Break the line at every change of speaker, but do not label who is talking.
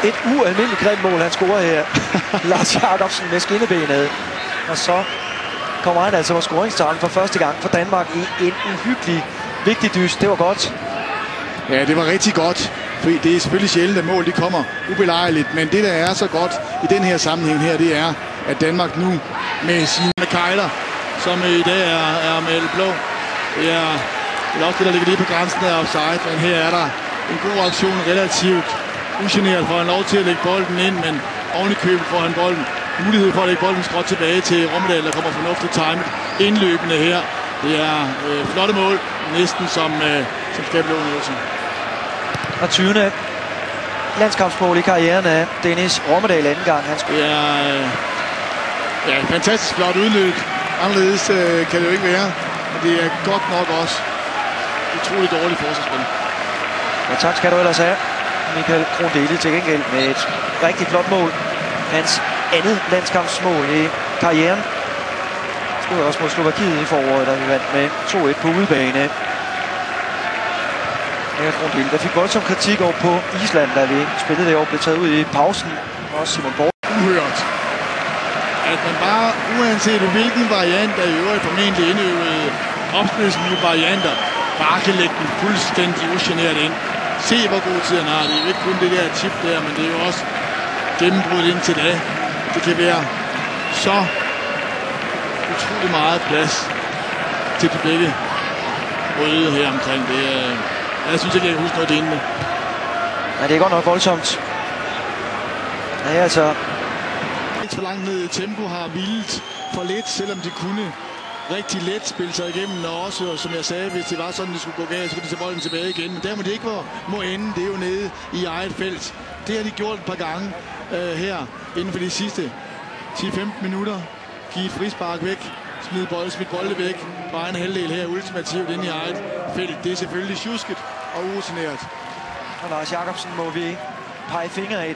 Et ualmindeligt grimt mål, han scorer her. Lars Jacobsen med skinnebenet. Og så kommer han altså på scoringstavlen for første gang for Danmark i en uhyggelig vigtig dyst. Det var godt.
Ja, det var rigtig godt. Fordi det er selvfølgelig sjældent, at mål de kommer ubelejligt. Men det, der er så godt i den her sammenhæng her, det er, at Danmark nu med sine kejler, som i dag er med blå, det er også det, der ligger lige på grænsen af offside. Men her er der en god aktion, relativt ugeneret, får han lov til at lægge bolden ind, men oven i købet får han bolden. Mulighed for at lægge bolden skråt tilbage til Rommedahl, der kommer fornuftigt timet indløbende her. Det er flotte mål, næsten som skaber lånelse.
Og 20. landskampsmål i karrieren af Dennis Rommedahl anden gang.
Det er fantastisk flot udløb. Anderledes kan det jo ikke være. Men det er godt nok også utroligt dårligt forsvarsspil.
Ja, tak skal du ellers have, Michael Krondeli, til gengæld med et rigtig flot mål. Hans andet landskampsmål i karrieren. Det var også mod Slovakiet i foråret, da vi vandt med 2-1 på udebane. Michael Krondeli, der fik voldsom kritik over på Island, da vi spillede det år, blev taget ud i pausen. Også Simon Borg.
Uhørt. At man bare, uanset hvilken variant, der i øvrigt formentlig indøvede opspilsmulige varianter, bare kan lægge den fuldstændig ugeneret ind. Se, hvor god tid han har. Det er jo ikke kun det der tip der, men det er jo også gennembruddet indtil da. Det kan være så utrolig meget plads til de begge røde her omkring det. Jeg synes ikke, jeg kan huske noget lignende.
Ja, det er godt nok voldsomt. Ja, altså.
Ikke så langt ned i tempo har vildt for lidt, selvom de kunne rigtig let spille sig igennem, og også, som jeg sagde, hvis det var sådan, det skulle gå galt, så kunne de tage bolden tilbage igen. Men der må det ikke må ende, det er jo nede i eget felt. Det har de gjort et par gange her inden for de sidste 10-15 minutter. Giv et frispark væk, smid bolde væk på egen halvdel her, ultimativt inde i eget felt. Det er selvfølgelig tjusket og urutineret.
Og Lars Jacobsen må vi pege fingre af det.